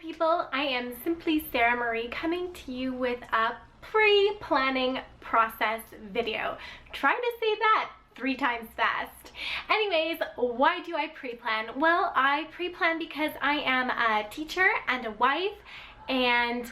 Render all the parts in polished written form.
people. I am Simply Sarah Marie coming to you with a pre-planning process video. Try to say that 3 times fast. Anyways, why do I pre-plan? Well, I pre-plan because I am a teacher and a wife and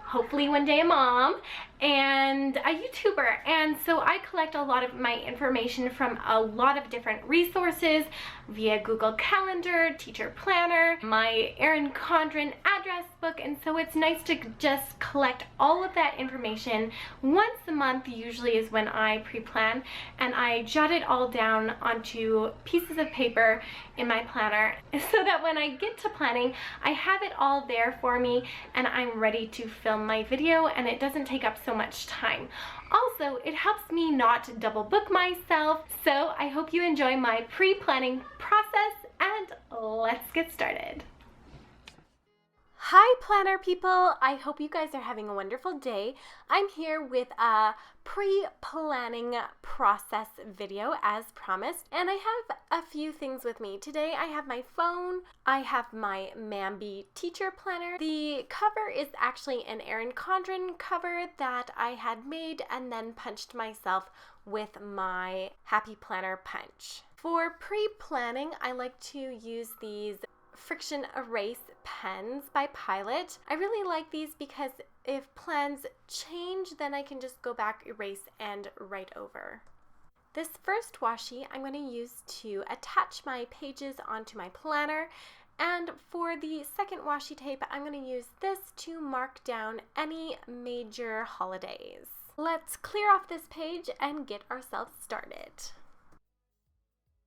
hopefully one day a mom and a YouTuber, and so I collect a lot of my information from a lot of different resources via Google Calendar, Teacher Planner, my Erin Condren address book, and so it's nice to just collect all of that information once a month. Usually is when I pre-plan, and I jot it all down onto pieces of paper in my planner so that when I get to planning, I have it all there for me and I'm ready to film my video and it doesn't take up so much time. Also, it helps me not double book myself, so I hope you enjoy my pre-planning process and let's get started. Hi planner people, I hope you guys are having a wonderful day. I'm here with a pre-planning process video as promised, and I have a few things with me. Today I have my phone, I have my Mambi teacher planner. The cover is actually an Erin Condren cover that I had made and then punched myself with my Happy Planner punch. For pre-planning, I like to use these friction erase pens by Pilot. I really like these because if plans change, then I can just go back, erase, and write over. This first washi I'm going to use to attach my pages onto my planner, and for the second washi tape I'm going to use this to mark down any major holidays. Let's clear off this page and get ourselves started.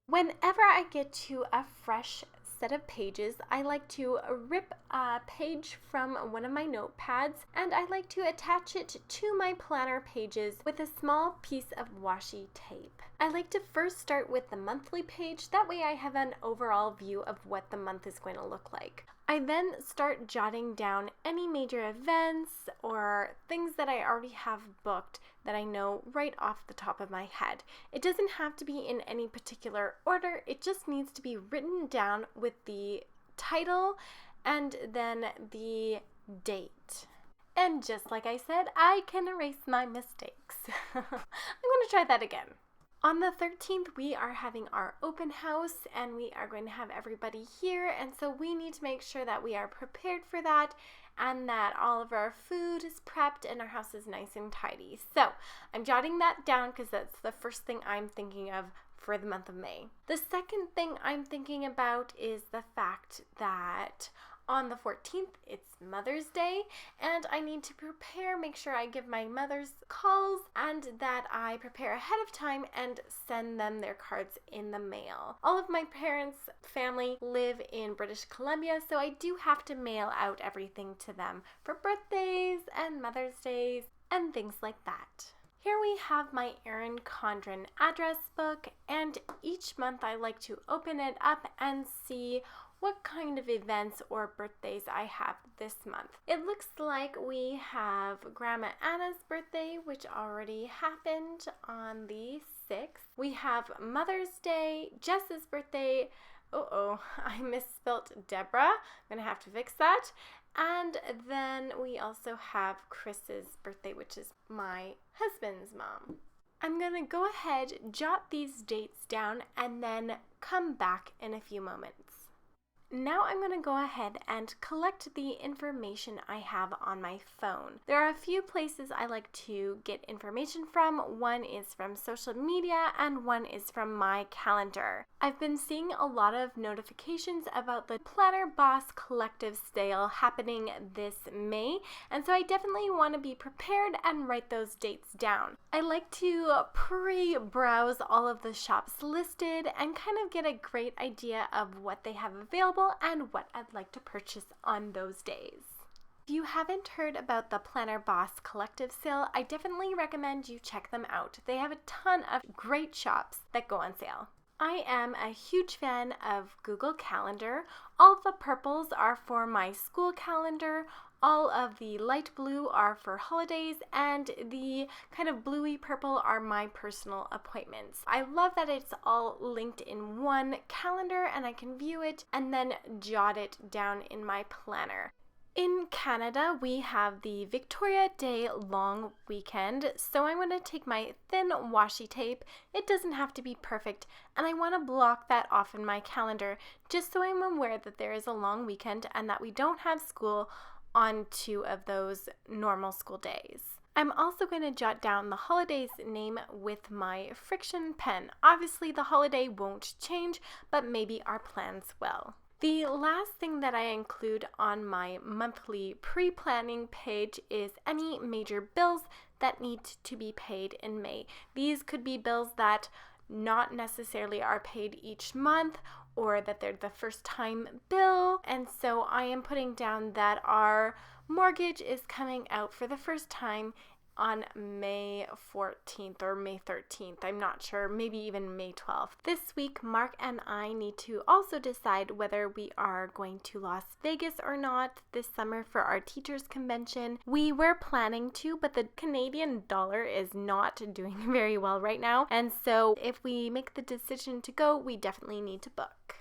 Whenever I get to a fresh set of pages, I like to rip a page from one of my notepads and I like to attach it to my planner pages with a small piece of washi tape. I like to first start with the monthly page, that way I have an overall view of what the month is going to look like. I then start jotting down any major events or things that I already have booked that I know right off the top of my head. It doesn't have to be in any particular order, it just needs to be written down with the title and then the date. And just like I said, I can erase my mistakes. I'm going to try that again. On the 13th, we are having our open house and we are going to have everybody here, and so we need to make sure that we are prepared for that and that all of our food is prepped and our house is nice and tidy. So I'm jotting that down because that's the first thing I'm thinking of for the month of May. The second thing I'm thinking about is the fact that on the 14th, it's Mother's Day, and I need to prepare, make sure I give my mothers calls, and that I prepare ahead of time and send them their cards in the mail. All of my parents' family live in British Columbia, so I do have to mail out everything to them for birthdays and Mother's Days and things like that. Here we have my Erin Condren address book, and each month I like to open it up and see what kind of events or birthdays I have this month. It looks like we have Grandma Anna's birthday, which already happened on the 6th. We have Mother's Day, Jess's birthday. I misspelt Deborah. I'm gonna have to fix that. And then we also have Chris's birthday, which is my husband's mom. I'm gonna go ahead, jot these dates down, and then come back in a few moments. Now I'm going to go ahead and collect the information I have on my phone. There are a few places I like to get information from. One is from social media and one is from my calendar. I've been seeing a lot of notifications about the Planner Boss Collective sale happening this May, and so I definitely want to be prepared and write those dates down. I like to pre-browse all of the shops listed and kind of get a great idea of what they have available and what I'd like to purchase on those days. If you haven't heard about the Planner Boss Collective sale, I definitely recommend you check them out. They have a ton of great shops that go on sale. I am a huge fan of Google Calendar. All the purples are for my school calendar, all of the light blue are for holidays, and the kind of bluey purple are my personal appointments. I love that it's all linked in one calendar and I can view it and then jot it down in my planner. In Canada, we have the Victoria Day long weekend, so I'm going to take my thin washi tape. It doesn't have to be perfect, and I want to block that off in my calendar just so I'm aware that there is a long weekend and that we don't have school on 2 of those normal school days. I'm also going to jot down the holiday's name with my friction pen. Obviously, the holiday won't change, but maybe our plans will. The last thing that I include on my monthly pre-planning page is any major bills that need to be paid in May. These could be bills that not necessarily are paid each month or that they're the first time bill. And so I am putting down that our mortgage is coming out for the first time on May 14th or May 13th. I'm not sure, maybe even May 12th. This week, Mark and I need to also decide whether we are going to Las Vegas or not this summer for our teachers' convention. We were planning to, but the Canadian dollar is not doing very well right now. And so if we make the decision to go, we definitely need to book.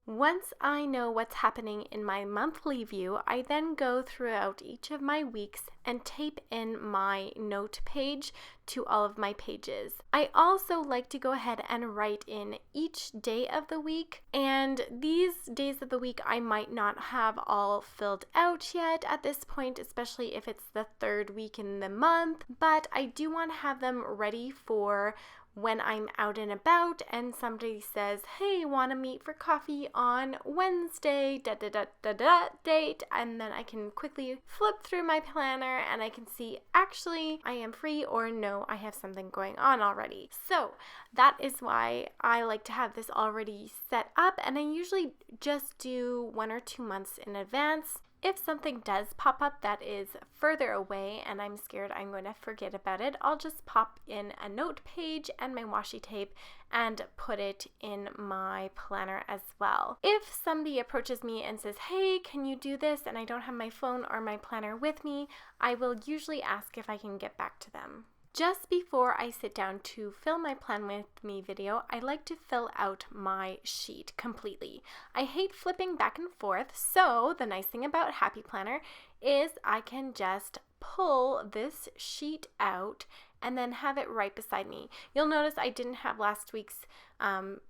Once I know what's happening in my monthly view, I then go throughout each of my weeks and tape in my note page to all of my pages. I also like to go ahead and write in each day of the week, and these days of the week I might not have all filled out yet at this point, especially if it's the 3rd week in the month, but I do want to have them ready for when I'm out and about and somebody says, hey, want to meet for coffee on Wednesday, date, and then I can quickly flip through my planner and I can see actually I am free or no, I have something going on already. So that is why I like to have this already set up, and I usually just do 1 or 2 months in advance. If something does pop up that is further away and I'm scared I'm going to forget about it, I'll just pop in a note page and my washi tape and put it in my planner as well. If somebody approaches me and says, hey, can you do this, and I don't have my phone or my planner with me, I will usually ask if I can get back to them. Just before I sit down to film my Plan With Me video, I like to fill out my sheet completely. I hate flipping back and forth, so the nice thing about Happy Planner is I can just pull this sheet out and then have it right beside me. You'll notice I didn't have last week's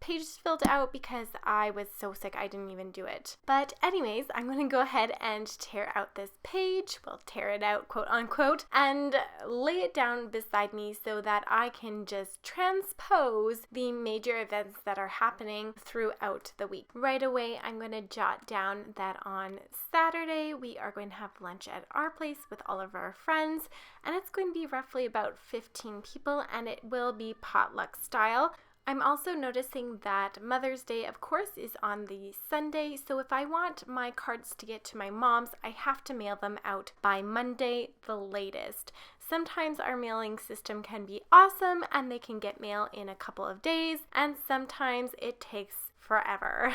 pages filled out because I was so sick I didn't even do it. But anyways, I'm going to go ahead and tear out this page, well, tear it out, quote unquote, and lay it down beside me so that I can just transpose the major events that are happening throughout the week. Right away, I'm going to jot down that on Saturday we are going to have lunch at our place with all of our friends, and it's going to be roughly about 15 people, and it will be potluck style. I'm also noticing that Mother's Day, of course, is on the Sunday, so if I want my cards to get to my mom's, I have to mail them out by Monday, the latest. Sometimes our mailing system can be awesome and they can get mail in a couple of days, and sometimes it takes forever.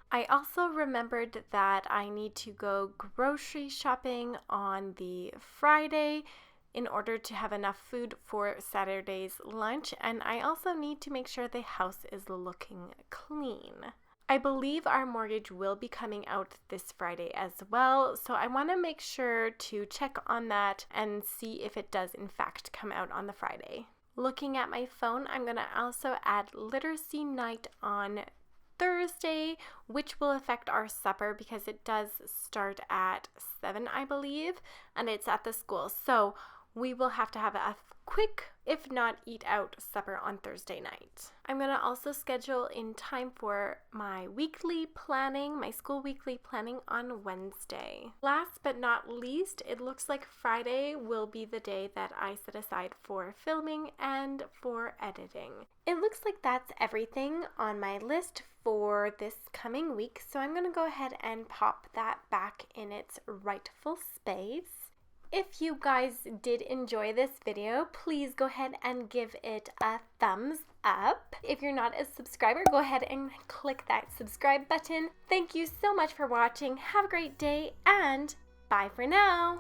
I also remembered that I need to go grocery shopping on the Friday in order to have enough food for Saturday's lunch, and I also need to make sure the house is looking clean. I believe our mortgage will be coming out this Friday as well, so I want to make sure to check on that and see if it does in fact come out on the Friday. Looking at my phone, I'm going to also add literacy night on Thursday, which will affect our supper because it does start at 7, I believe, and it's at the school. So we will have to have a quick, if not eat out, supper on Thursday night. I'm going to also schedule in time for my weekly planning, my school weekly planning on Wednesday. Last but not least, it looks like Friday will be the day that I set aside for filming and for editing. It looks like that's everything on my list for this coming week, so I'm going to go ahead and pop that back in its rightful space. If you guys did enjoy this video, please go ahead and give it a thumbs up. If you're not a subscriber, go ahead and click that subscribe button. Thank you so much for watching. Have a great day, and bye for now.